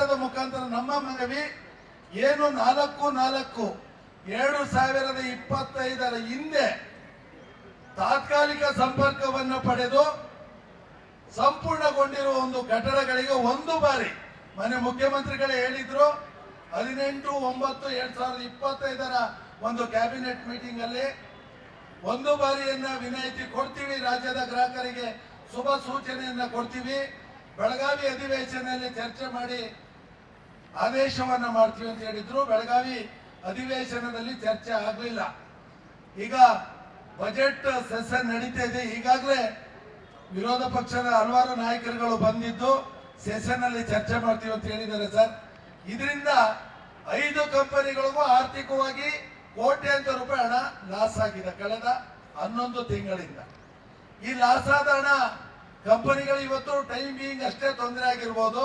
ಸರ್ಕಾರದ ಮುಖಾಂತರ ನಮ್ಮ ಮನವಿ ಏನು 4/4/2025 ಹಿಂದೆ ತಾತ್ಕಾಲಿಕ ಸಂಪರ್ಕವನ್ನು ಪಡೆದು ಸಂಪೂರ್ಣಗೊಂಡಿರುವ ಒಂದು ಕಟ್ಟಡಗಳಿಗೆ ಒಂದು ಬಾರಿ ಮನೆ ಮುಖ್ಯಮಂತ್ರಿಗಳೇ ಹೇಳಿದ್ರು 18/9/2025 ಒಂದು ಕ್ಯಾಬಿನೆಟ್ ಮೀಟಿಂಗ್ ಅಲ್ಲಿ ಒಂದು ಬಾರಿಯನ್ನ ವಿನಾಯಿತಿ ಕೊಡ್ತೀವಿ, ರಾಜ್ಯದ ಗ್ರಾಹಕರಿಗೆ ಶುಭ ಸೂಚನೆಯನ್ನ ಕೊಡ್ತೀವಿ, ಬೆಳಗಾವಿ ಅಧಿವೇಶನದಲ್ಲಿ ಚರ್ಚೆ ಮಾಡಿ ಆದೇಶವನ್ನ ಮಾಡ್ತೀವಿ ಅಂತ ಹೇಳಿದ್ರು. ಬೆಳಗಾವಿ ಅಧಿವೇಶನದಲ್ಲಿ ಚರ್ಚೆ ಆಗಲಿಲ್ಲ. ಈಗ ಬಜೆಟ್ ಸೆಷನ್ ನಡೀತಾ ಇದೆ. ಈಗಾಗಲೇ ವಿರೋಧ ಪಕ್ಷದ ಹಲವಾರು ನಾಯಕರುಗಳು ಬಂದಿದ್ದು ಸೆಷನ್ ಅಲ್ಲಿ ಚರ್ಚೆ ಮಾಡ್ತೀವಿ ಅಂತ ಹೇಳಿದ್ದಾರೆ ಸರ್. ಇದರಿಂದ 5 ಕಂಪನಿಗಳಿಗೂ ಆರ್ಥಿಕವಾಗಿ ಕೋಟ್ಯಾಂತರ ರೂಪಾಯಿ ಹಣ ಲಾಸ್ ಆಗಿದೆ ಕಳೆದ 11 ತಿಂಗಳಿಂದ. ಈ ಲಾಸ್ ಆದ ಹಣ ಕಂಪನಿಗಳು ಇವತ್ತು ಟೈಮ್ ಬೀಯಿಂಗ್ ಅಷ್ಟೇ ತೊಂದರೆ ಆಗಿರ್ಬೋದು,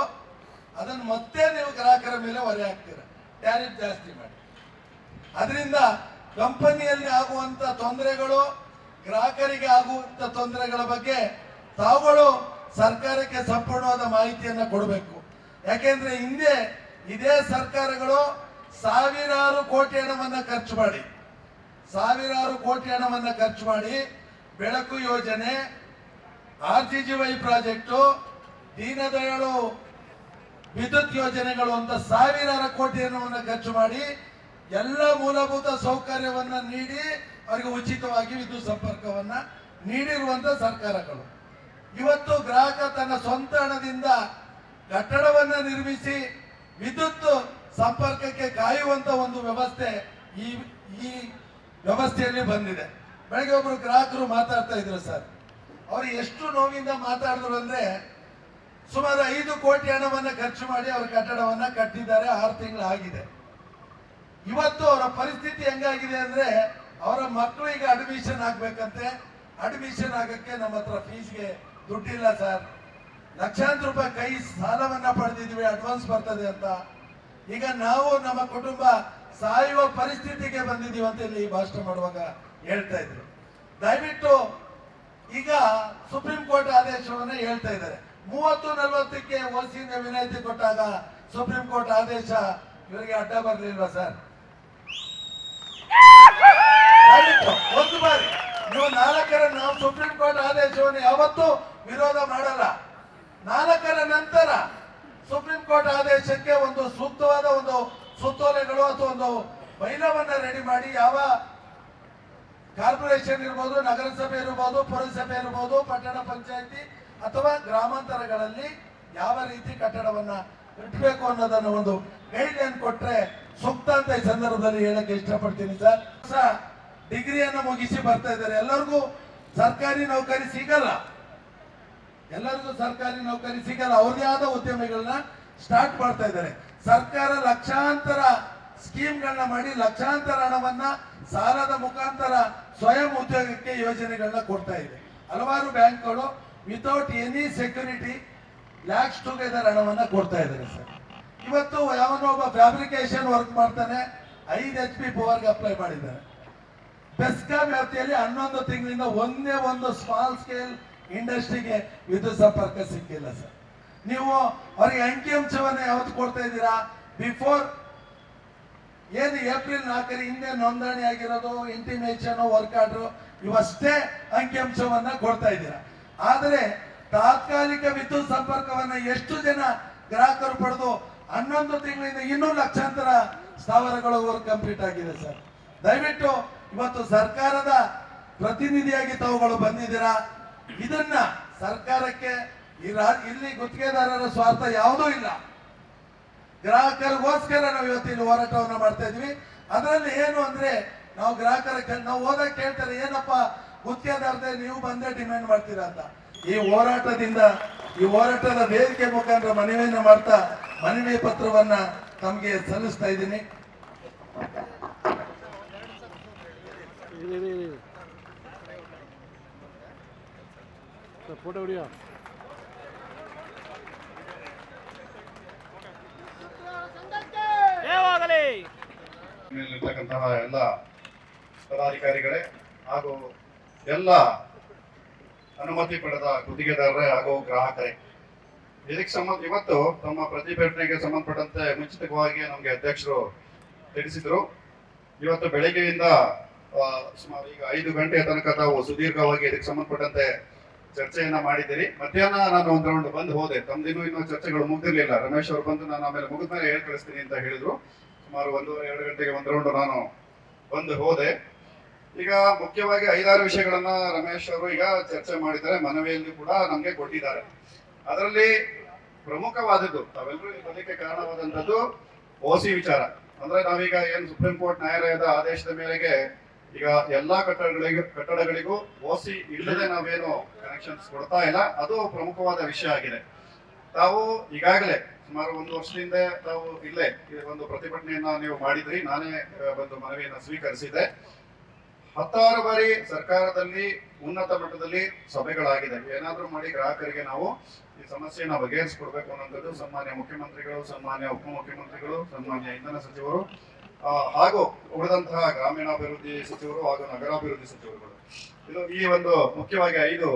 ಅದನ್ನು ಮತ್ತೆ ನೀವು ಗ್ರಾಹಕರ ಮೇಲೆ ಹೊರೆ ಹಾಕ್ತೀರ, ಟ್ಯಾರಿಫ್ ಜಾಸ್ತಿ ಮಾಡಿ. ಅದರಿಂದ ಕಂಪನಿಯಲ್ಲಿ ಆಗುವಂತ ತೊಂದರೆಗಳು, ಗ್ರಾಹಕರಿಗೆ ಆಗುವಂತ ತೊಂದರೆಗಳ ಬಗ್ಗೆ ತಾವುಗಳು ಸರ್ಕಾರಕ್ಕೆ ಸಂಪೂರ್ಣವಾದ ಮಾಹಿತಿಯನ್ನ ಕೊಡಬೇಕು. ಯಾಕೆಂದ್ರೆ ಹಿಂದೆ ಇದೇ ಸರ್ಕಾರಗಳು ಸಾವಿರಾರು ಕೋಟಿ ಹಣವನ್ನ ಖರ್ಚು ಮಾಡಿ ಬೆಳಕು ಯೋಜನೆ, RGGY ಪ್ರಾಜೆಕ್ಟು, ದೀನದಯಾಳು ವಿದ್ಯುತ್ ಯೋಜನೆಗಳು ಅಂತ ಸಾವಿರಾರು ಕೋಟಿ ಹಣವನ್ನು ಖರ್ಚು ಮಾಡಿ ಎಲ್ಲ ಮೂಲಭೂತ ಸೌಕರ್ಯವನ್ನ ನೀಡಿ ಅವರಿಗೆ ಉಚಿತವಾಗಿ ವಿದ್ಯುತ್ ಸಂಪರ್ಕವನ್ನ ನೀಡಿರುವಂತ ಸರ್ಕಾರಗಳು. ಇವತ್ತು ಗ್ರಾಹಕ ತನ್ನ ಸ್ವಂತ ಹಣದಿಂದ ಕಟ್ಟಡವನ್ನ ನಿರ್ಮಿಸಿ ವಿದ್ಯುತ್ ಸಂಪರ್ಕಕ್ಕೆ ಕಾಯುವಂತ ಒಂದು ವ್ಯವಸ್ಥೆ ಈ ವ್ಯವಸ್ಥೆಯಲ್ಲಿ ಬಂದಿದೆ. ಬೆಳಗ್ಗೆ ಒಬ್ರು ಗ್ರಾಹಕರು ಮಾತಾಡ್ತಾ ಇದ್ರು ಸರ್, ಅವ್ರು ಎಷ್ಟು ನೋವಿಂದ ಮಾತಾಡಿದ್ರು ಅಂದ್ರೆ ಸುಮಾರು 5 ಕೋಟಿ ಹಣವನ್ನ ಖರ್ಚು ಮಾಡಿ ಅವ್ರ ಕಟ್ಟಡವನ್ನ ಕಟ್ಟಿದ್ದಾರೆ, 6 ತಿಂಗಳು ಆಗಿದೆ. ಇವತ್ತು ಅವರ ಪರಿಸ್ಥಿತಿ ಹೆಂಗಾಗಿದೆ ಅಂದ್ರೆ ಅವರ ಮಕ್ಕಳು ಈಗ ಅಡ್ಮಿಷನ್ ಆಗ್ಬೇಕಂತೆ, ಅಡ್ಮಿಷನ್ ಆಗಕ್ಕೆ ನಮ್ಮ ಹತ್ರ ಫೀಸ್ಗೆ ದುಡ್ಡಿಲ್ಲ ಸರ್, ಲಕ್ಷಾಂತರ ರೂಪಾಯಿ ಕೈ ಸಾಲವನ್ನ ಪಡೆದಿದ್ವಿ, ಅಡ್ವಾನ್ಸ್ ಬರ್ತದೆ ಅಂತ. ಈಗ ನಾವು ನಮ್ಮ ಕುಟುಂಬ ಸಾಯುವ ಪರಿಸ್ಥಿತಿಗೆ ಬಂದಿದ್ದೀವಿ ಅಂತ ಇಲ್ಲಿ ಭಾಷಣ ಮಾಡುವಾಗ ಹೇಳ್ತಾ ಇದ್ರು. ದಯವಿಟ್ಟು ಈಗ ಸುಪ್ರೀಂ ಕೋರ್ಟ್ ಆದೇಶವನ್ನ ಹೇಳ್ತಾ ಇದ್ದಾರೆ. 30-40ಕ್ಕೆ ಓಸಿಯಿಂದ ವಿನಾಯಿತಿ ಕೊಟ್ಟಾಗ ಸುಪ್ರೀಂ ಕೋರ್ಟ್ ಆದೇಶ ಇವರಿಗೆ ಅಡ್ಡ ಬರಲಿಲ್ವಾ ಸರ್? ಒಂದು ಬಾರಿ ನೀವು 4ರ ನಾವು ಸುಪ್ರೀಂ ಕೋರ್ಟ್ ಆದೇಶವನ್ನು ಯಾವತ್ತೂ ವಿರೋಧ ಮಾಡಲ್ಲ. 4ರ ನಂತರ ಸುಪ್ರೀಂ ಕೋರ್ಟ್ ಆದೇಶಕ್ಕೆ ಒಂದು ಸೂಕ್ತವಾದ ಒಂದು ಸುತ್ತೋಲೆಗಳು ಅಥವಾ ಒಂದು ಬೈಲವನ್ನ ರೆಡಿ ಮಾಡಿ ಯಾವ ಕಾರ್ಪೊರೇಷನ್ ಇರ್ಬೋದು, ನಗರಸಭೆ ಇರ್ಬೋದು, ಪುರಸಭೆ ಇರ್ಬೋದು, ಪಟ್ಟಣ ಪಂಚಾಯತಿ ಅಥವಾ ಗ್ರಾಮಾಂತರಗಳಲ್ಲಿ ಯಾವ ರೀತಿ ಕಟ್ಟಡವನ್ನ ಕಟ್ಟಬೇಕು ಅನ್ನೋದನ್ನ ಒಂದು ಗೈಡ್ ಲೈನ್ ಕೊಟ್ರೆ ಸೂಕ್ತ ಅಂತ ಈ ಸಂದರ್ಭದಲ್ಲಿ ಹೇಳಕ್ಕೆ ಇಷ್ಟಪಡ್ತೀನಿ ಸರ್. ಡಿಗ್ರಿಯನ್ನ ಮುಗಿಸಿ ಬರ್ತಾ ಇದ್ದಾರೆ, ಎಲ್ಲರಿಗೂ ಸರ್ಕಾರಿ ನೌಕರಿ ಸಿಗಲ್ಲ, ಅವ್ರದೇ ಆದ ಉದ್ಯಮಿಗಳನ್ನ ಸ್ಟಾರ್ಟ್ ಮಾಡ್ತಾ ಇದ್ದಾರೆ. ಸರ್ಕಾರ ಲಕ್ಷಾಂತರ ಸ್ಕೀಮ್ಗಳನ್ನ ಮಾಡಿ ಲಕ್ಷಾಂತರ ಹಣವನ್ನ ಸಾಲದ ಮುಖಾಂತರ ಸ್ವಯಂ ಉದ್ಯೋಗಕ್ಕೆ ಯೋಜನೆಗಳನ್ನ ಕೊಡ್ತಾ ಇದೆ. ಹಲವಾರು ಬ್ಯಾಂಕ್ಗಳು without any security lakhs together ಹಣವನ್ನ ಕೊಡ್ತಾ ಇದ್ದಾರೆ ಸರ್. ಇವತ್ತು ಯಾವನೋ ಒಬ್ಬ ಫ್ಯಾಬ್ರಿಕೇಶನ್ ವರ್ಕ್ ಮಾಡ್ತಾನೆ, 5 HP ಪವರ್ಗೆ ಅಪ್ಲೈ ಮಾಡಿದ್ದಾರೆ. ಬೆಸ್ಕಾಂ ವ್ಯಾಪ್ತಿಯಲ್ಲಿ 11 ತಿಂಗಳಿಂದ ಒಂದೇ ಒಂದು ಸ್ಮಾಲ್ ಸ್ಕೇಲ್ ಇಂಡಸ್ಟ್ರಿಗೆ ವಿದ್ಯುತ್ ಸಂಪರ್ಕ ಸಿಕ್ಕಿಲ್ಲ ಸರ್. ನೀವು ಅವರಿಗೆ ಅಂಕಿಅಂಶವನ್ನ ಯಾವತ್ತು ಕೊಡ್ತಾ ಇದ್ದೀರಾ? ಬಿಫೋರ್ ಏನು ಏಪ್ರಿಲ್ 4 ಹಿಂದೆ ನೋಂದಣಿ ಆಗಿರೋದು, ಇಂಟಿಮೇಷನ್, ವರ್ಕ್ ಆರ್ಡರ್ ಇವಷ್ಟೇ ಅಂಕಿಅಂಶವನ್ನ ಕೊಡ್ತಾ ಇದ್ದೀರಾ. ಆದರೆ ತಾತ್ಕಾಲಿಕ ವಿದ್ಯುತ್ ಸಂಪರ್ಕವನ್ನ ಎಷ್ಟು ಜನ ಗ್ರಾಹಕರು ಪಡೆದು 11 ತಿಂಗಳಿಂದ ಇನ್ನೂ ಲಕ್ಷಾಂತರ ಸ್ಥಾವರಗಳು ವರ್ಕ್ ಕಂಪ್ಲೀಟ್ ಆಗಿದೆ ಸರ್. ದಯವಿಟ್ಟು ಇವತ್ತು ಸರ್ಕಾರದ ಪ್ರತಿನಿಧಿಯಾಗಿ ತಾವುಗಳು ಬಂದಿದ್ದೀರಾ. ಇದನ್ನ ಸರ್ಕಾರಕ್ಕೆ ಇಲ್ಲಿ ಗುತ್ತಿಗೆದಾರರ ಸ್ವಾರ್ಥ ಯಾವುದೂ ಇಲ್ಲ, ಗ್ರಾಹಕರಿಗೋಸ್ಕರ ನಾವು ಇವತ್ತಿನ ಹೋರಾಟವನ್ನ ಮಾಡ್ತಾ ಇದ್ವಿ. ಅದರಲ್ಲಿ ಏನು ಅಂದ್ರೆ ನಾವು ಗ್ರಾಹಕರ ನಾವು ಹೋದಾಗ ಕೇಳ್ತಾರೆ, ಏನಪ್ಪ ಗುತ್ತಿಗೆದಾರದೆ ನೀವು ಬಂದೇ ಡಿಮ್ಯಾಂಡ್ ಮಾಡ್ತೀರಾ ಅಂತ. ಈ ಹೋರಾಟದ ವೇದಿಕೆ ಮುಖಾಂತರ ಮನವಿಯನ್ನ ಮಾಡ್ತಾ ಮನವಿ ಪತ್ರವನ್ನ ತಮಗೆ ಸಲ್ಲಿಸ್ತಾ ಇದ್ದೀನಿ. ಫೋಟೋ ವಿಡಿಯೋ ಮೇಲಿರ್ತಕ್ಕಂತಹ ಎಲ್ಲ ಪದಾಧಿಕಾರಿಗಳೇ ಹಾಗೂ ಎಲ್ಲ ಅನುಮತಿ ಪಡೆದ ಗುತ್ತಿಗೆದಾರರೇ ಹಾಗೂ ಗ್ರಾಹಕರೇ, ಇವತ್ತು ತಮ್ಮ ಪ್ರತಿಭಟನೆಗೆ ಸಂಬಂಧಪಟ್ಟಂತೆ ಮುಂಚಿತವಾಗಿ ನಮಗೆ ಅಧ್ಯಕ್ಷರು ತಿಳಿಸಿದ್ರು. ಇವತ್ತು ಬೆಳಗ್ಗೆಯಿಂದ ಸುಮಾರು ಈಗ 5 ಗಂಟೆಯ ತನಕ ತಾವು ಸುದೀರ್ಘವಾಗಿ ಇದಕ್ಕೆ ಸಂಬಂಧಪಟ್ಟಂತೆ ಚರ್ಚೆಯನ್ನ ಮಾಡಿದ್ದೀರಿ. ಮಧ್ಯಾಹ್ನ ನಾನು ಒಂದು ರೌಂಡ್ ಬಂದು ಹೋದೆ. ತಮ್ದಿನ್ನೂ ಇನ್ನೂ ಚರ್ಚೆಗಳು ಮುಗ್ದಿರ್ಲಿಲ್ಲ. ರಮೇಶ್ ಅವರು ಬಂದು ನಾನು ಆಮೇಲೆ ಮುಗಿದ್ಮೇಲೆ ಹೇಳಿ ಕಳಿಸ್ತೀನಿ ಅಂತ ಹೇಳಿದ್ರು. ಸುಮಾರು 1-2 ಗಂಟೆಗೆ ಒಂದು ರೌಂಡ್ ನಾನು ಬಂದು ಹೋದೆ. ಈಗ ಮುಖ್ಯವಾಗಿ 5-6 ವಿಷಯಗಳನ್ನ ರಮೇಶ್ ಅವರು ಈಗ ಚರ್ಚೆ ಮಾಡಿದ್ದಾರೆ, ಮನವಿಯಲ್ಲಿ ಕೂಡ ನಮ್ಗೆ ಕೊಟ್ಟಿದ್ದಾರೆ. ಅದರಲ್ಲಿ ಪ್ರಮುಖವಾದದ್ದು ತಾವೆಲ್ಲರೂ ಬರಲಿಕ್ಕೆ ಕಾರಣವಾದಂತದ್ದು ಓಸಿ ವಿಚಾರ. ಅಂದ್ರೆ ನಾವೀಗ ಏನು ಸುಪ್ರೀಂ ಕೋರ್ಟ್ ನ್ಯಾಯಾಲಯದ ಆದೇಶದ ಮೇರೆಗೆ ಈಗ ಎಲ್ಲಾ ಕಟ್ಟಡಗಳಿಗೂ ಓಸಿ ಇಲ್ಲದೆ ನಾವೇನು ಕನೆಕ್ಷನ್ಸ್ ಕೊಡ್ತಾ ಇಲ್ಲ. ಅದು ಪ್ರಮುಖವಾದ ವಿಷಯ ಆಗಿದೆ. ತಾವು ಈಗಾಗಲೇ ಸುಮಾರು 1 ವರ್ಷದಿಂದ ತಾವು ಇಲ್ಲೇ ಒಂದು ಪ್ರತಿಭಟನೆಯನ್ನ ನೀವು ಮಾಡಿದ್ರಿ. ನಾನೇ ಒಂದು ಮನವಿಯನ್ನ ಸ್ವೀಕರಿಸಿದೆ. 16 ಬಾರಿ ಸರ್ಕಾರದಲ್ಲಿ ಉನ್ನತ ಮಟ್ಟದಲ್ಲಿ ಸಭೆಗಳಾಗಿದೆ. ಏನಾದ್ರೂ ಮಾಡಿ ಗ್ರಾಹಕರಿಗೆ ನಾವು ಈ ಸಮಸ್ಯೆನ ಬಗೆಹರಿಸಿಕೊಡ್ಬೇಕು ಅನ್ನೋದು ಸನ್ಮಾನ್ಯ ಮುಖ್ಯಮಂತ್ರಿಗಳು, ಸನ್ಮಾನ್ಯ ಉಪಮುಖ್ಯಮಂತ್ರಿಗಳು, ಸನ್ಮಾನ್ಯ ಇಂಧನ ಸಚಿವರು ಹಾಗೂ ಉಳಿದಂತಹ ಗ್ರಾಮೀಣಾಭಿವೃದ್ಧಿ ಸಚಿವರು ಹಾಗೂ ನಗರಾಭಿವೃದ್ಧಿ ಸಚಿವರುಗಳು, ಇದು ಈ ಒಂದು ಮುಖ್ಯವಾಗಿ 5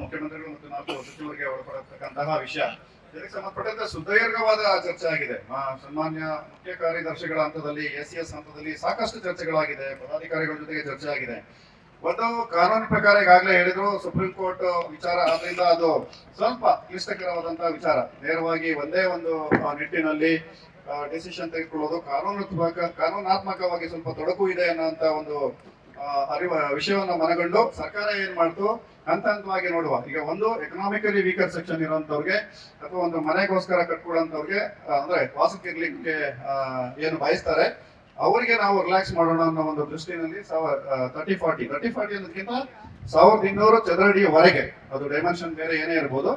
ಮುಖ್ಯಮಂತ್ರಿಗಳು ಮತ್ತು 4 ಸಚಿವರಿಗೆ ಒಳಪಡತಕ್ಕಂತಹ ವಿಷಯ. ಇದಕ್ಕೆ ಸಂಬಂಧಪಟ್ಟಂತೆ ಸುದೀರ್ಘವಾದ ಚರ್ಚೆ ಆಗಿದೆ. ಸನ್ಮಾನ್ಯ ಮುಖ್ಯ ಕಾರ್ಯದರ್ಶಿಗಳ ಹಂತದಲ್ಲಿ, SES ಹಂತದಲ್ಲಿ ಸಾಕಷ್ಟು ಚರ್ಚೆಗಳಾಗಿದೆ. ಪದಾಧಿಕಾರಿಗಳ ಜೊತೆಗೆ ಚರ್ಚೆ ಆಗಿದೆ. ಒಂದು ಕಾನೂನು ಪ್ರಕಾರ ಈಗಾಗಲೇ ಹೇಳಿದ್ರು, ಸುಪ್ರೀಂ ಕೋರ್ಟ್ ವಿಚಾರ ಆದ್ರಿಂದ ಅದು ಸ್ವಲ್ಪ ಕ್ಲಿಷ್ಟಕರವಾದಂತಹ ವಿಚಾರ. ನೇರವಾಗಿ ಒಂದೇ ಒಂದು ನಿಟ್ಟಿನಲ್ಲಿ ಡಿಸಿಷನ್ ತೆಗೆದುಕೊಳ್ಳೋದು ಕಾನೂನಾತ್ಮಕವಾಗಿ ಸ್ವಲ್ಪ ತೊಡಕು ಇದೆ ಅನ್ನೋಂತ ಒಂದು ವಿಷಯವನ್ನು ಮನಗಂಡು ಸರ್ಕಾರ ಏನ್ ಮಾಡ್ತು, ಹಂತ ಹಂತವಾಗಿ ನೋಡುವ. ಈಗ ಒಂದು ಎಕನಾಮಿಕಲಿ ವೀಕರ್ ಸೆಕ್ಷನ್ ಇರುವಂತವ್ರಿಗೆ ಅಥವಾ ಒಂದು ಮನೆಗೋಸ್ಕರ ಕಟ್ಕೊಳ್ಳೋಂಥವ್ರಿಗೆ ಅಂದ್ರೆ ವಾಸಕ್ಕಿರ್ಲಿಕ್ಕೆ ಏನು ಬಯಸ್ತಾರೆ ಅವರಿಗೆ ನಾವು ರಿಲ್ಯಾಕ್ಸ್ ಮಾಡೋಣ ಅನ್ನೋ ಒಂದು ದೃಷ್ಟಿನಲ್ಲಿ 30-40 ಅನ್ನೋದಕ್ಕಿಂತ 1200 ಚದರಡಿಯವರೆಗೆ, ಅದು ಡೈಮೆನ್ಷನ್ ಬೇರೆ ಏನೇ ಇರ್ಬೋದು,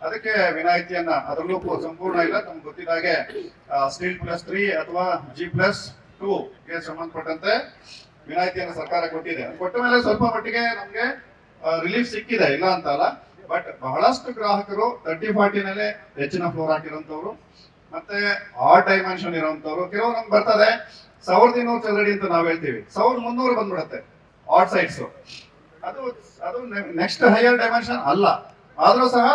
ಅದಕ್ಕೆ ವಿನಾಯಿತಿಯನ್ನ, ಅದರಲ್ಲೂ ಸಂಪೂರ್ಣ ಇಲ್ಲ, ತಮ್ಗೆ ಗೊತ್ತಿದ್ದಾಗೆ ಸ್ಟೀಲ್ +3 ಅಥವಾ G+2 ಗೆ ಸಂಬಂಧಪಟ್ಟಂತೆ ವಿನಾಯಿತಿಯನ್ನು ಸರ್ಕಾರ ಕೊಟ್ಟಿದೆ. ಕೊಟ್ಟ ಮೇಲೆ ಸ್ವಲ್ಪ ಮಟ್ಟಿಗೆ ನಮ್ಗೆ ರಿಲೀಫ್ ಸಿಕ್ಕಿದೆ, ಇಲ್ಲ ಅಂತ ಅಲ್ಲ. ಬಟ್ ಬಹಳಷ್ಟು ಗ್ರಾಹಕರು 30-40 ನಲ್ಲೇ ಹೆಚ್ಚಿನ ಫ್ಲೋರ್ ಹಾಕಿರೋಂಥವ್ರು ಮತ್ತೆ ಆಡ್ ಡೈಮೆನ್ಷನ್ ಇರೋಂಥವ್ರು, ಕೆಲವು ನಮ್ಗೆ ಬರ್ತದೆ 1200 ಚದರಡಿ ಅಂತ ನಾವ್ ಹೇಳ್ತೀವಿ, 1300 ಬಂದ್ಬಿಡುತ್ತೆ ಆಡ್ ಸೈಡ್ಸ್. ಅದು ನೆಕ್ಸ್ಟ್ ಹೈಯರ್ ಡೈಮೆನ್ಷನ್ ಅಲ್ಲ, ಆದ್ರೂ ಸಹ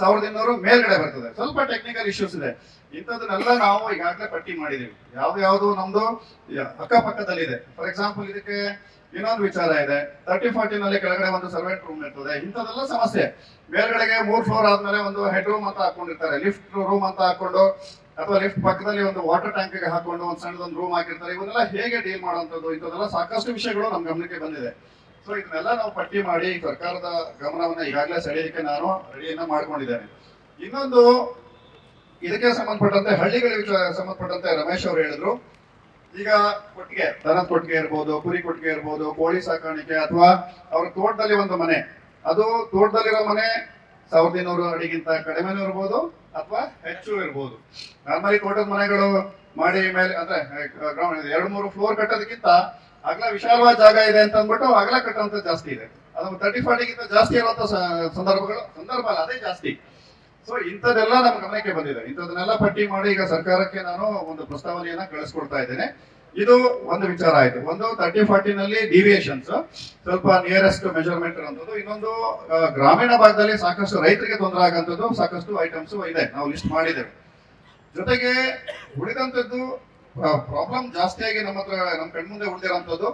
1200 ಮೇಲ್ಗಡೆ ಬರ್ತದೆ. ಸ್ವಲ್ಪ ಟೆಕ್ನಿಕಲ್ ಇಶ್ಯೂಸ್ ಇದೆ. ಇಂಥದನ್ನೆಲ್ಲ ನಾವು ಈಗಾಗಲೇ ಪಟ್ಟಿ ಮಾಡಿದೀವಿ. ಯಾವ್ದು ನಮ್ದು ಅಕ್ಕಪಕ್ಕದಲ್ಲಿದೆ. ಫಾರ್ ಎಕ್ಸಾಂಪಲ್ ಇದಕ್ಕೆ ಇನ್ನೊಂದು ವಿಚಾರ ಇದೆ. 30-40 ನಲ್ಲಿ ಕೆಳಗಡೆ ಒಂದು ಸರ್ವೆಂಟ್ ರೂಮ್ ಇರ್ತದೆ. ಇಂಥದೆಲ್ಲ ಸಮಸ್ಯೆ. ಮೇಲ್ಗಡೆಗೆ 3 ಫ್ಲೋರ್ ಆದ್ಮೇಲೆ ಒಂದು ಹೆಡ್ ರೂಮ್ ಅಂತ ಹಾಕೊಂಡಿರ್ತಾರೆ, ಲಿಫ್ಟ್ ರೂಮ್ ಅಂತ ಹಾಕೊಂಡು, ಅಥವಾ ಲಿಫ್ಟ್ ಪಕ್ಕದಲ್ಲಿ ಒಂದು ವಾಟರ್ ಟ್ಯಾಂಕ್ ಗೆ ಹಾಕೊಂಡು ಒಂದು ಸಣ್ಣದೊಂದು ರೂಮ್ ಹಾಕಿರ್ತಾರೆ. ಇವನ್ನೆಲ್ಲ ಹೇಗೆ ಡೀಲ್ ಮಾಡುವಂಥದ್ದು, ಇಂಥದೆಲ್ಲ ಸಾಕಷ್ಟು ವಿಷಯಗಳು ನಮ್ ಗಮನಕ್ಕೆ ಬಂದಿದೆ. ಸೊ ಇದನ್ನೆಲ್ಲ ನಾವು ಪಟ್ಟಿ ಮಾಡಿ ಸರ್ಕಾರದ ಗಮನವನ್ನ ಈಗಾಗಲೇ ಸೆಳೆಯಲಿಕ್ಕೆ ನಾನು ರೆಡಿಯನ್ನ ಮಾಡ್ಕೊಂಡಿದ್ದೇನೆ. ಇನ್ನೊಂದು ಇದಕ್ಕೆ ಸಂಬಂಧಪಟ್ಟಂತೆ ಹಳ್ಳಿಗಳಿಗೆ ಸಂಬಂಧಪಟ್ಟಂತೆ ರಮೇಶ್ ಅವರು ಹೇಳಿದ್ರು, ಈಗ ಕೊಟ್ಟಿಗೆ, ದನದ ಕೊಟ್ಟಿಗೆ ಇರ್ಬೋದು, ಕುರಿ ಕೊಟ್ಟಿಗೆ ಇರ್ಬೋದು, ಕೋಳಿ ಸಾಕಾಣಿಕೆ, ಅಥವಾ ಅವ್ರ ತೋಟದಲ್ಲಿ ಒಂದು ಮನೆ, ಅದು ತೋಟದಲ್ಲಿರೋ ಮನೆ 1200 ಅಡಿಗಿಂತ ಕಡಿಮೆನೂ ಇರ್ಬೋದು ಅಥವಾ ಹೆಚ್ಚು ಇರ್ಬೋದು. ನಾರ್ಮಲಿ ತೋಟದ ಮನೆಗಳು ಮಾಡಿ ಮೇಲೆ ಅಂದ್ರೆ 2-3 ಫ್ಲೋರ್ ಕಟ್ಟೋದಕ್ಕಿಂತ ಅಗಲ ವಿಶಾಲವಾದ ಜಾಗ ಇದೆ ಅಂತ ಅಂದ್ಬಿಟ್ಟು ಅಗಲ ಕಟ್ಟುವಂತ ಜಾಸ್ತಿ ಇದೆ. ಅದು 30-40ಗಿಂತ ಜಾಸ್ತಿ ಇರುವಂತ ಸಂದರ್ಭ ಅಲ್ಲ, ಅದೇ ಜಾಸ್ತಿ. ಸೊ ಇಂಥದ್ದೆಲ್ಲ ನಮ್ಮ ಗಮನಕ್ಕೆ ಬಂದಿದೆ. ಇಂಥದನ್ನೆಲ್ಲ ಪಟ್ಟಿ ಮಾಡಿ ಈಗ ಸರ್ಕಾರಕ್ಕೆ ನಾನು ಒಂದು ಪ್ರಸ್ತಾವನೆಯನ್ನ ಕಳಿಸ್ಕೊಡ್ತಾ ಇದ್ದೇನೆ. ಇದು ಒಂದು ವಿಚಾರ ಆಯ್ತು. ಒಂದು 30-40 ನಲ್ಲಿ ಡಿವಿಯೇಷನ್ಸ್, ಸ್ವಲ್ಪ ನಿಯರೆಸ್ಟ್ ಮೆಜರ್ಮೆಂಟ್ ಇರುವಂತದ್ದು. ಇನ್ನೊಂದು ಗ್ರಾಮೀಣ ಭಾಗದಲ್ಲಿ ಸಾಕಷ್ಟು ರೈತರಿಗೆ ತೊಂದರೆ ಆಗಂತದ್ದು ಸಾಕಷ್ಟು ಐಟಮ್ಸ್ ಇದೆ, ನಾವು ಲಿಸ್ಟ್ ಮಾಡಿದ್ದೇವೆ. ಜೊತೆಗೆ ಉಳಿದಂತದ್ದು ಪ್ರಾಬ್ಲಮ್ ಜಾಸ್ತಿಯಾಗಿ ನಮ್ಮ ಕಣ್ಮುಂದೆ ಉಳಿದಿರೋಂಥದ್ದು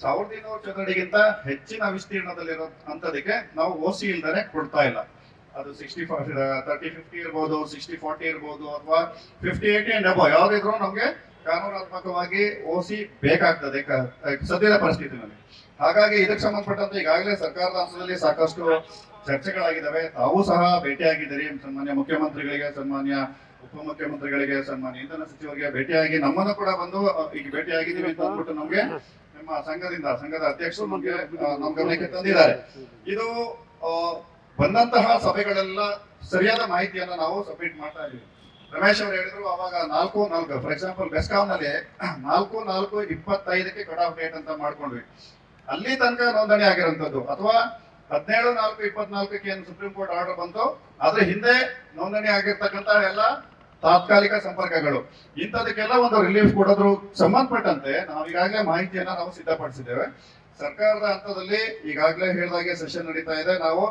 1200 ಚದರಡಿಗಿಂತ ಹೆಚ್ಚಿನ ವಿಸ್ತೀರ್ಣದಲ್ಲಿರೋ ಅಂತದಕ್ಕೆ ನಾವು ಓಸಿ ಇಲ್ದಾನೆ ಕೊಡ್ತಾ ಇಲ್ಲ. ಅದು 30-50 ಇರ್ಬೋದು, 60-40 ಇರ್ಬೋದು, ಅಥವಾ 50-80 ಅಂಡ್ ಅಬೋ ಯಾವ್ದಿದ್ರು ನಮ್ಗೆ ಕಾನೂನಾತ್ಮಕವಾಗಿ ಓಸಿ ಬೇಕಾಗ್ತದೆ ಸದ್ಯದ ಪರಿಸ್ಥಿತಿನಲ್ಲಿ. ಹಾಗಾಗಿ ಇದಕ್ಕೆ ಸಂಬಂಧಪಟ್ಟಂತೆ ಈಗಾಗಲೇ ಸರ್ಕಾರದ ಹಂತದಲ್ಲಿ ಸಾಕಷ್ಟು ಚರ್ಚೆಗಳಾಗಿದ್ದಾವೆ. ತಾವು ಸಹ ಭೇಟಿಯಾಗಿದ್ದೀರಿ. ಸನ್ಮಾನ್ಯ ಮುಖ್ಯಮಂತ್ರಿಗಳಿಗೆ, ಸನ್ಮಾನ್ಯ ಉಪಮುಖ್ಯಮಂತ್ರಿಗಳಿಗೆ, ಸನ್ಮಾನ್ಯ ಇಂಧನ ಸಚಿವರಿಗೆ ಭೇಟಿಯಾಗಿ ನಮ್ಮನ್ನು ಕೂಡ ಬಂದು ಈಗ ಭೇಟಿಯಾಗಿದ್ದೀವಿ ಅಂತ ಅಂದ್ಬಿಟ್ಟು ನಮ್ಗೆ ನಮ್ಮ ಸಂಘದ ಅಧ್ಯಕ್ಷರು ನಮ್ಗೆ ನಮ್ಮ ಗಮನಕ್ಕೆ ತಂದಿದ್ದಾರೆ. ಇದು ಬಂದಂತಹ ಸಭೆಗಳೆಲ್ಲ ಸರಿಯಾದ ಮಾಹಿತಿಯನ್ನ ನಾವು ಸಬ್ಮಿಟ್ ಮಾಡ್ತಾ ಇದೀವಿ. ರಮೇಶ್ ಅವರು ಹೇಳಿದ್ರು ಅವಾಗ 4-4 ಫಾರ್ ಎಕ್ಸಾಂಪಲ್ ಬೆಸ್ಕಾಂ ನಲ್ಲಿ 4-4-25ಕ್ಕೆ ಕಟ್ ಆಫ್ ಡೇಟ್ ಅಂತ ಮಾಡ್ಕೊಂಡ್ವಿ. ಅಲ್ಲಿ ತನಕ ನೋಂದಣಿ ಆಗಿರುವಂತದ್ದು, ಅಥವಾ 17-4-24ಕ್ಕೆ ಏನು ಸುಪ್ರೀಂ ಕೋರ್ಟ್ ಆರ್ಡರ್ ಬಂತು ಅದ್ರ ಹಿಂದೆ ನೋಂದಣಿ ಆಗಿರ್ತಕ್ಕಂತ ಎಲ್ಲ ತಾತ್ಕಾಲಿಕ ಸಂಪರ್ಕಗಳು, ಇಂಥದಕ್ಕೆಲ್ಲ ಒಂದು ರಿಲೀಫ್ ಕೊಡೋದ್ರ ಸಂಬಂಧಪಟ್ಟಂತೆ ನಾವು ಈಗಾಗಲೇ ಮಾಹಿತಿಯನ್ನ ನಾವು ಸಿದ್ಧಪಡಿಸಿದ್ದೇವೆ. ಸರ್ಕಾರದ ಹಂತದಲ್ಲಿ ಈಗಾಗಲೇ ಹೇಳಿದಾಗೆ ಸೆಷನ್ ನಡೀತಾ ಇದೆ. ನಾವು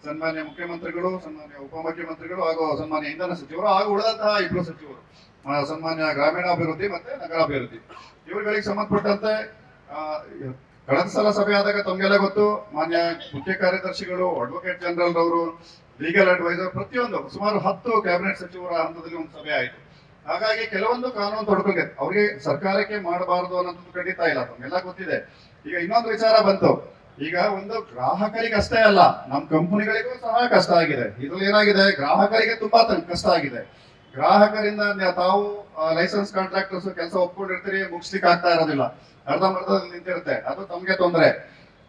ಸನ್ಮಾನ್ಯ ಮುಖ್ಯಮಂತ್ರಿಗಳು, ಸನ್ಮಾನ್ಯ ಉಪಮುಖ್ಯಮಂತ್ರಿಗಳು ಹಾಗೂ ಸನ್ಮಾನ್ಯ ಇಂಧನ ಸಚಿವರು ಹಾಗೂ ಉಳಿದಂತಹ ಇಬ್ಬರು ಸಚಿವರು, ಸನ್ಮಾನ್ಯ ಗ್ರಾಮೀಣಾಭಿವೃದ್ಧಿ ಮತ್ತೆ ನಗರಾಭಿವೃದ್ಧಿ, ಇವುಗಳಿಗೆ ಸಂಬಂಧಪಟ್ಟಂತೆ ಕಳೆದ ಸಲ ಸಭೆ ಆದಾಗ ತಮಗೆಲ್ಲ ಗೊತ್ತು, ಮಾನ್ಯ ಮುಖ್ಯ ಕಾರ್ಯದರ್ಶಿಗಳು, ಅಡ್ವೊಕೇಟ್ ಜನರಲ್ ಅವರು, ಲೀಗಲ್ ಅಡ್ವೈಸರ್, ಪ್ರತಿಯೊಂದು ಸುಮಾರು 10 ಕ್ಯಾಬಿನೆಟ್ ಸಚಿವರ ಹಂತದಲ್ಲಿ ಒಂದು ಸಭೆ ಆಯಿತು. ಹಾಗಾಗಿ ಕೆಲವೊಂದು ಕಾನೂನು ತೊಡಕಿದೆ, ಅವ್ರಿಗೆ ಸರ್ಕಾರಕ್ಕೆ ಮಾಡಬಾರದು ಅನ್ನೋದು ಖಂಡಿತ ಇಲ್ಲ, ತಮಗೆಲ್ಲ ಗೊತ್ತಿದೆ. ಈಗ ಇನ್ನೊಂದು ವಿಚಾರ ಬಂತು. ಈಗ ಒಂದು ಗ್ರಾಹಕರಿಗೆ ಅಷ್ಟೇ ಅಲ್ಲ, ನಮ್ಮ ಕಂಪನಿಗಳಿಗೂ ಸಹ ಕಷ್ಟ ಆಗಿದೆ. ಇದ್ರಲ್ಲಿ ಏನಾಗಿದೆ, ಗ್ರಾಹಕರಿಗೆ ತುಂಬಾ ಕಷ್ಟ ಆಗಿದೆ. ಗ್ರಾಹಕರಿಂದ ತಾವು ಲೈಸೆನ್ಸ್ ಕಾಂಟ್ರಾಕ್ಟರ್ಸ್ ಕೆಲಸ ಒಪ್ಕೊಂಡಿರ್ತೀರಿ, ಮುಗಿಸ್ಲಿಕ್ಕೆ ಆಗ್ತಾ ಇರೋದಿಲ್ಲ, ಅರ್ಧಂಬರ್ಧದಲ್ಲಿ ನಿಂತಿರುತ್ತೆ. ಅದು ತಮ್ಗೆ ತೊಂದರೆ.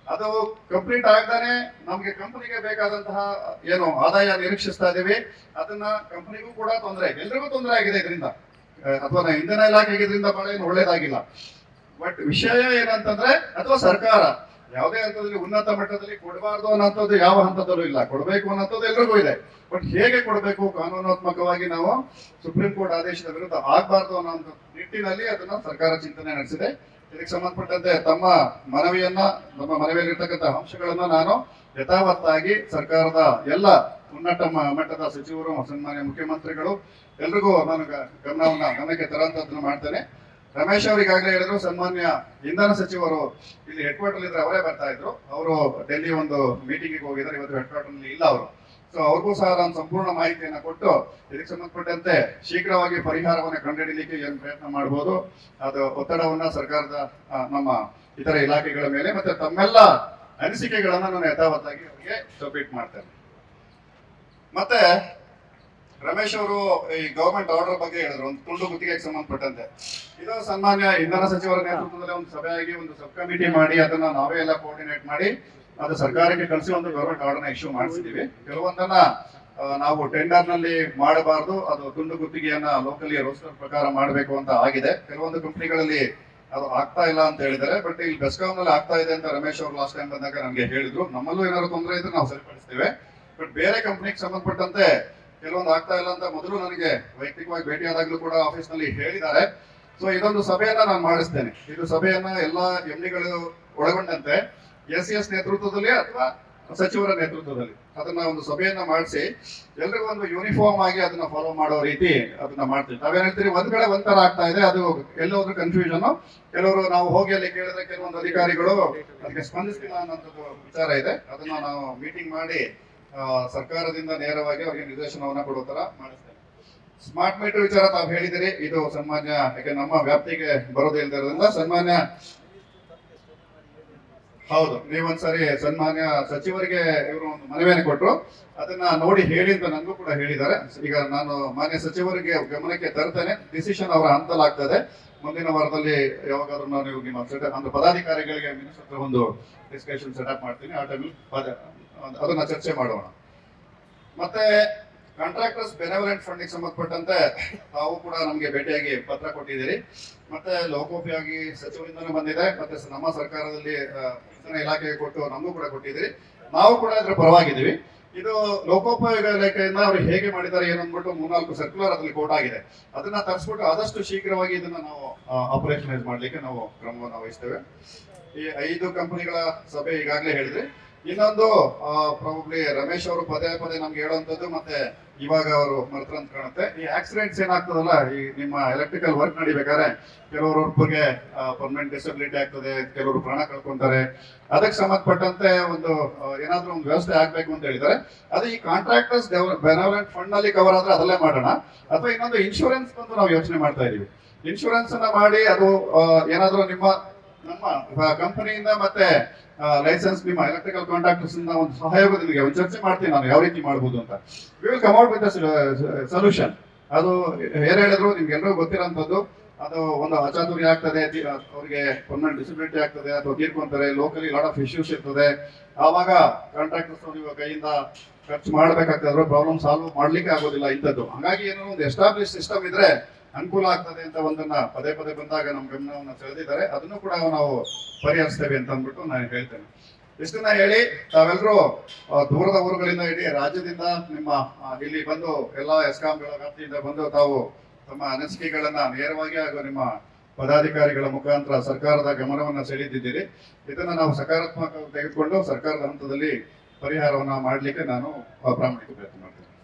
ಅದು ಕಂಪ್ಲೀಟ್ ಆಗದಾನೆ ನಮ್ಗೆ ಕಂಪನಿಗೆ ಬೇಕಾದಂತಹ ಏನು ಆದಾಯ ನಿರೀಕ್ಷಿಸ್ತಾ ಇದೀವಿ, ಅದನ್ನ ಕಂಪನಿಗೂ ಕೂಡ ತೊಂದರೆ, ಎಲ್ರಿಗೂ ತೊಂದರೆ ಆಗಿದೆ ಇದರಿಂದ. ಅಥವಾ ಇಂಧನ ಇಲಾಖೆಗೆ ಇದರಿಂದ ಬಹಳ ಏನು ಒಳ್ಳೇದಾಗಿಲ್ಲ. ಬಟ್ ವಿಷಯ ಏನಂತಂದ್ರೆ, ಅಥವಾ ಸರ್ಕಾರ ಯಾವುದೇ ಹಂತದಲ್ಲಿ ಉನ್ನತ ಮಟ್ಟದಲ್ಲಿ ಕೊಡಬಾರ್ದು ಅನ್ನೋಂಥದ್ದು ಯಾವ ಹಂತದಲ್ಲೂ ಇಲ್ಲ, ಕೊಡಬೇಕು ಅನ್ನೋಂಥದ್ದು ಎಲ್ರಿಗೂ ಇದೆ. ಬಟ್ ಹೇಗೆ ಕೊಡಬೇಕು, ಕಾನೂನಾತ್ಮಕವಾಗಿ ನಾವು ಸುಪ್ರೀಂ ಕೋರ್ಟ್ ಆದೇಶದ ವಿರುದ್ಧ ಆಗ್ಬಾರ್ದು ಅನ್ನೋ ನಿಟ್ಟಿನಲ್ಲಿ ಅದನ್ನ ಸರ್ಕಾರ ಚಿಂತನೆ ನಡೆಸಿದೆ. ಇದಕ್ಕೆ ಸಂಬಂಧಪಟ್ಟಂತೆ ತಮ್ಮ ಮನವಿಯನ್ನ, ನಮ್ಮ ಮನವಿಯಲ್ಲಿರ್ತಕ್ಕಂಥ ಅಂಶಗಳನ್ನ ನಾನು ಯಥಾವತ್ತಾಗಿ ಸರ್ಕಾರದ ಎಲ್ಲ ಉನ್ನತ ಮಟ್ಟದ ಸಚಿವರು, ಸನ್ಮಾನ್ಯ ಮುಖ್ಯಮಂತ್ರಿಗಳು ಎಲ್ರಿಗೂ ನಾನು ಗಮನಕ್ಕೆ ತರುವಂತದ್ದನ್ನು ಮಾಡ್ತೇನೆ. ರಮೇಶ್ ಅವರು ಈಗಾಗಲೇ ಹೇಳಿದ್ರು, ಸನ್ಮಾನ್ಯ ಇಂಧನ ಸಚಿವರು ಇಲ್ಲಿ ಹೆಡ್ ಕ್ವಾರ್ಟರ್ ಇದ್ರೆ ಅವರೇ ಬರ್ತಾ ಇದ್ರು. ಅವರು ಡೆಲ್ಲಿ ಒಂದು ಮೀಟಿಂಗಿಗೆ ಹೋಗಿದ್ದಾರೆ, ಇವತ್ತು ಹೆಡ್ ಕ್ವಾರ್ಟರ್ ನಲ್ಲಿ ಇಲ್ಲ ಅವರು. ಸೊ ಅವ್ರಿಗೂ ಸಹ ನಾನು ಸಂಪೂರ್ಣ ಮಾಹಿತಿಯನ್ನು ಕೊಟ್ಟು ಇದಕ್ಕೆ ಸಂಬಂಧಪಟ್ಟಂತೆ ಶೀಘ್ರವಾಗಿ ಪರಿಹಾರವನ್ನು ಕಂಡುಹಿಡಿಯಲಿಕ್ಕೆ ಏನು ಪ್ರಯತ್ನ ಮಾಡಬಹುದು, ಅದು ಒತ್ತಡವನ್ನ ಸರ್ಕಾರದ ನಮ್ಮ ಇತರ ಇಲಾಖೆಗಳ ಮೇಲೆ ಮತ್ತೆ ತಮ್ಮೆಲ್ಲ ಅನಿಸಿಕೆಗಳನ್ನ ನಾನು ಯಥಾವತ್ತಾಗಿ ಅವರಿಗೆ ಸಬ್ಮಿಟ್ ಮಾಡ್ತೇನೆ. ಮತ್ತೆ ರಮೇಶ್ ಅವರು ಈ ಗವರ್ಮೆಂಟ್ ಆರ್ಡರ್ ಬಗ್ಗೆ ಹೇಳಿದ್ರು, ಒಂದು ತುಂಡು ಗುತ್ತಿಗೆಗೆ ಸಂಬಂಧಪಟ್ಟಂತೆ. ಇದು ಸನ್ಮಾನ್ಯ ಇಂಧನ ಸಚಿವರ ನೇತೃತ್ವದಲ್ಲಿ ಒಂದು ಸಭೆಯಾಗಿ ಒಂದು ಸಬ್ ಕಮಿಟಿ ಮಾಡಿ ಅದನ್ನ ನಾವೇ ಎಲ್ಲ ಕೋಆರ್ಡಿನೇಟ್ ಮಾಡಿ ಅದು ಸರ್ಕಾರಕ್ಕೆ ಕಳಿಸಿ ಒಂದು ಗವರ್ಮೆಂಟ್ ಆರ್ಡರ್ ನ ಇಶ್ಯೂ ಮಾಡಿಸಿದೀವಿ. ಕೆಲವೊಂದನ್ನ ನಾವು ಟೆಂಡರ್ ನಲ್ಲಿ ಮಾಡಬಾರ್ದು, ಅದು ತುಂಡು ಗುತ್ತಿಗೆಯನ್ನ ಲೋಕಲಿ ರೋಸ್ಟರ್ ಪ್ರಕಾರ ಮಾಡಬೇಕು ಅಂತ ಆಗಿದೆ. ಕೆಲವೊಂದು ಕಂಪನಿಗಳಲ್ಲಿ ಅದು ಆಗ್ತಾ ಇಲ್ಲ ಅಂತ ಹೇಳಿದ್ದಾರೆ. ಬಟ್ ಇಲ್ಲಿ ಬೆಸ್ಕಾಂ ನಲ್ಲಿ ಆಗ್ತಾ ಇದೆ ಅಂತ ರಮೇಶ್ ಅವರು ಲಾಸ್ಟ್ ಟೈಮ್ ಬಂದಾಗ ನಮ್ಗೆ ಹೇಳಿದ್ರು. ನಮ್ಮಲ್ಲೂ ಏನಾದ್ರು ತೊಂದರೆ ಇದ್ರೆ ನಾವು ಸರಿಪಡಿಸ್ತೇವೆ. ಬಟ್ ಬೇರೆ ಕಂಪನಿಗೆ ಸಂಬಂಧಪಟ್ಟಂತೆ ಕೆಲವೊಂದು ಆಗ್ತಾ ಇಲ್ಲ ಅಂತ ಮೊದಲು ನನಗೆ ವೈಯಕ್ತಿಕವಾಗಿ ಭೇಟಿಯಾದಾಗ್ಲೂ ಕೂಡ ಆಫೀಸ್ ನಲ್ಲಿ ಹೇಳಿದ್ದಾರೆ. ಸೊ ಇದೊಂದು ಸಭೆಯನ್ನ ನಾನು ಮಾಡಿಸ್ತೇನೆ. ಇದು ಸಭೆಯನ್ನ ಎಲ್ಲಾ ಎಂಡಿಗಳು ಒಳಗೊಂಡಂತೆ ಎಸ್ ನೇತೃತ್ವದಲ್ಲಿ ಅಥವಾ ಸಚಿವರ ನೇತೃತ್ವದಲ್ಲಿ ಅದನ್ನ ಒಂದು ಸಭೆಯನ್ನ ಮಾಡಿಸಿ ಎಲ್ರಿಗೂ ಒಂದು ಯೂನಿಫಾರ್ಮ್ ಆಗಿ ಅದನ್ನ ಫಾಲೋ ಮಾಡೋ ರೀತಿ ಅದನ್ನ ಮಾಡ್ತೀವಿ. ನಾವೇನ್ ಹೇಳ್ತೀವಿ, ಒಂದ್ ಕಡೆ ಒಂಥರ ಆಗ್ತಾ ಇದೆ, ಅದು ಎಲ್ಲೋದ್ರು ಕನ್ಫ್ಯೂಷನ್. ಕೆಲವರು ನಾವು ಹೋಗಿ ಅಲ್ಲಿ ಕೇಳಿದ್ರೆ ಕೆಲವೊಂದು ಅಧಿಕಾರಿಗಳು ಅದಕ್ಕೆ ಸ್ಪಂದಿಸ್ತಿಲ್ಲ ಅನ್ನೋಂಥದ್ದು ವಿಚಾರ ಇದೆ. ಅದನ್ನ ನಾವು ಮೀಟಿಂಗ್ ಮಾಡಿ ಸರ್ಕಾರದಿಂದ ನೇರವಾಗಿ ಅವರಿಗೆ ನಿರ್ದೇಶನವನ್ನ ಕೊಡೋ ತರ ಮಾಡಿಸ್ತೇವೆ. ಸ್ಮಾರ್ಟ್ ಮೀಟರ್ ವಿಚಾರ ತಾವು ಹೇಳಿದಿರಿ, ಇದು ಸನ್ಮಾನ್ಯ, ಯಾಕೆ ನಮ್ಮ ವ್ಯಾಪ್ತಿಗೆ ಬರೋದೇ ಇಲ್ಲದಿರೋದ್ರಿಂದ ಸನ್ಮಾನ್ಯ, ಹೌದು, ನೀವೊಂದ್ಸರಿ ಸನ್ಮಾನ್ಯ ಸಚಿವರಿಗೆ ಇವರು ಒಂದು ಮನವಿಯನ್ನು ಕೊಟ್ಟರು, ಅದನ್ನ ನೋಡಿ ಹೇಳಿ ಅಂತ ನನಗೂ ಕೂಡ ಹೇಳಿದ್ದಾರೆ. ಈಗ ನಾನು ಮಾನ್ಯ ಸಚಿವರಿಗೆ ಗಮನಕ್ಕೆ ತರ್ತೇನೆ. ಡಿಸಿಷನ್ ಅವರ ಹಂತಲಾಗ್ತದೆ. ಮುಂದಿನ ವಾರದಲ್ಲಿ ಯಾವಾಗಾದ್ರೂ ನಾನು ನಿಮ್ಮ ಅಂದ್ರೆ ಪದಾಧಿಕಾರಿಗಳಿಗೆ ಮಿನಿಸ್ಟರ್ ಒಂದು ಡಿಸ್ಕಷನ್ ಸೆಟಪ್ ಮಾಡ್ತೀನಿ. ಆ ಟೈಮಲ್ಲಿ ಅದನ್ನ ಚರ್ಚೆ ಮಾಡೋಣ. ಮತ್ತೆ ಕಾಂಟ್ರಾಕ್ಟರ್ಸ್ ಬೆನೆವಲೆಂಟ್ ಫಂಡಿಗೆ ಸಂಬಂಧಪಟ್ಟಂತೆ ತಾವು ಕೂಡ ನಮಗೆ ಭೇಟಿಯಾಗಿ ಪತ್ರ ಕೊಟ್ಟಿದ್ದೀರಿ. ಮತ್ತೆ ಲೋಕೋಪಯೋಗಿ ಸಚಿವರಿಂದನೂ ಬಂದಿದೆ, ಮತ್ತೆ ನಮ್ಮ ಸರ್ಕಾರದಲ್ಲಿ ಇಂಧನ ಇಲಾಖೆಗೆ ಕೊಟ್ಟು ನಮಗೂ ಕೂಡ ಕೊಟ್ಟಿದ್ದೀರಿ. ನಾವು ಕೂಡ ಇದ್ರ ಪರವಾಗಿದ್ದೀವಿ. ಇದು ಲೋಕೋಪಯೋಗ ಇಲಾಖೆಯಿಂದ ಅವರು ಹೇಗೆ ಮಾಡಿದ್ದಾರೆ ಏನು ಅಂದ್ಬಿಟ್ಟು 3-4 ಸರ್ಕ್ಯುಲರ್ ಅದ್ರಲ್ಲಿ ಕೋಟ್ ಆಗಿದೆ. ಅದನ್ನ ತರಿಸ್ಬಿಟ್ಟು ಆದಷ್ಟು ಶೀಘ್ರವಾಗಿ ಇದನ್ನ ನಾವು ಆಪರೇಷನೈಸ್ ಮಾಡ್ಲಿಕ್ಕೆ ನಾವು ಕ್ರಮವನ್ನು ವಹಿಸ್ತೇವೆ. ಈ 5 ಕಂಪನಿಗಳ ಸಭೆ ಈಗಾಗಲೇ ಹೇಳಿದ್ರಿ. ಇನ್ನೊಂದು ಪ್ರಾಬಬ್ಲಿ ರಮೇಶ್ ಅವರು ಪದೇ ನಮ್ಗೆ ಹೇಳುವಂತದ್ದು, ಮತ್ತೆ ಇವಾಗ ಅವರು ಮರ್ತಂತ ಕಾಣುತ್ತೆ, ಈ ಆಕ್ಸಿಡೆಂಟ್ಸ್ ಏನಾಗ್ತದಲ್ಲ, ಈ ನಿಮ್ಮ ಎಲೆಕ್ಟ್ರಿಕಲ್ ವರ್ಕ್ ನಡಿಬೇಕಾದ್ರೆ ಕೆಲವರೊಬ್ಬರಿಗೆ ಪರ್ಮನೆಂಟ್ ಡಿಸಬಿಲಿಟಿ ಆಗ್ತದೆ, ಕೆಲವರು ಪ್ರಾಣ ಕಳ್ಕೊಂತಾರೆ. ಅದಕ್ಕೆ ಸಂಬಂಧಪಟ್ಟಂತೆ ಒಂದು ಏನಾದ್ರೂ ಒಂದು ವ್ಯವಸ್ಥೆ ಆಗ್ಬೇಕು ಅಂತ ಹೇಳಿದ್ದಾರೆ. ಅದು ಈ ಕಾಂಟ್ರಾಕ್ಟರ್ಸ್ ಬೆನೆವಲೆಂಟ್ ಫಂಡ್ ನಲ್ಲಿ ಕವರ್ ಆದ್ರೆ ಅದಲ್ಲೇ ಮಾಡೋಣ, ಅಥವಾ ಇನ್ನೊಂದು ಇನ್ಶೂರೆನ್ಸ್ ಬಂದು ನಾವು ಯೋಚನೆ ಮಾಡ್ತಾ ಇದೀವಿ. ಇನ್ಶೂರೆನ್ಸ್ ಅನ್ನ ಮಾಡಿ ಅದು ಏನಾದ್ರೂ ನಮ್ಮ ಕಂಪನಿಯಿಂದ ಮತ್ತೆ ಲೈಸೆನ್ಸ್ ನಿಮ್ಮ ಎಲೆಕ್ಟ್ರಿಕಲ್ ಕಾಂಟ್ರಾಕ್ಟರ್ಸ್ ಇಂದ ಒಂದು ಸಹಯೋಗದೊಂದಿಗೆ ಒಂದು ಚರ್ಚೆ ಮಾಡ್ತೀನಿ ನಾನು ಯಾವ ರೀತಿ ಮಾಡಬಹುದು ಅಂತ. We will come out with solution. ಅದು ಏನ್ ಹೇಳಿದ್ರು ನಿಮ್ಗೆ ಎಲ್ಲರೂ ಗೊತ್ತಿರೋಂಥದ್ದು. ಅದು ಒಂದು ಅಚಾತುರ್ಯ ಆಗ್ತದೆ, ಅವ್ರಿಗೆ ಪರ್ಮನೆಂಟ್ ಡಿಸಬಿಲಿಟಿ ಆಗ್ತದೆ, ಅಥವಾ ತೀರ್ಕೊಂತಾರೆ, ಲೋಕಲಿ ಲಾಟ್ ಆಫ್ ಇಶ್ಯೂಸ್ ಇರ್ತದೆ. ಆವಾಗ ಕಾಂಟ್ರಾಕ್ಟರ್ಸ್ ನೀವು ಕೈಯಿಂದ ಖರ್ಚು ಮಾಡ್ಬೇಕಾಗ್ತದೆ, ಪ್ರಾಬ್ಲಮ್ ಸಾಲ್ವ್ ಮಾಡ್ಲಿಕ್ಕೆ ಆಗೋದಿಲ್ಲ ಇಂಥದ್ದು. ಹಾಗಾಗಿ ಏನೋ ಒಂದು ಎಸ್ಟಾಬ್ಲಿಷ್ ಸಿಸ್ಟಮ್ ಇದ್ರೆ ಅನುಕೂಲ ಆಗ್ತದೆ ಅಂತ ಒಂದನ್ನ ಪದೇ ಬಂದಾಗ ನಮ್ಮ ಗಮನವನ್ನು ಸೆಳೆದಿದ್ದಾರೆ. ಅದನ್ನು ಕೂಡ ನಾವು ಪರಿಹರಿಸ್ತೇವೆ ಅಂತ ಅಂದ್ಬಿಟ್ಟು ನಾನು ಹೇಳ್ತೇನೆ. ಇಷ್ಟನ್ನ ಹೇಳಿ ತಾವೆಲ್ಲರೂ ದೂರದ ಊರುಗಳಿಂದ ಇಡೀ ರಾಜ್ಯದಿಂದ ನಿಮ್ಮ ಇಲ್ಲಿ ಬಂದು ಎಲ್ಲ ಎಸ್ಕಾಂಗಳ ವ್ಯಾಪ್ತಿಯಿಂದ ಬಂದು ತಾವು ತಮ್ಮ ಅನಿಸಿಕೆಗಳನ್ನ ನೇರವಾಗಿ ಹಾಗೂ ನಿಮ್ಮ ಪದಾಧಿಕಾರಿಗಳ ಮುಖಾಂತರ ಸರ್ಕಾರದ ಗಮನವನ್ನು ಸೆಳೆದಿದ್ದೀರಿ. ಇದನ್ನು ನಾವು ಸಕಾರಾತ್ಮಕ ತೆಗೆದುಕೊಂಡು ಸರ್ಕಾರದ ಹಂತದಲ್ಲಿ ಪರಿಹಾರವನ್ನು ಮಾಡಲಿಕ್ಕೆ ನಾನು ಪ್ರಾಮಾಣಿಕ ಪ್ರಯತ್ನ ಮಾಡ್ತೀನಿ.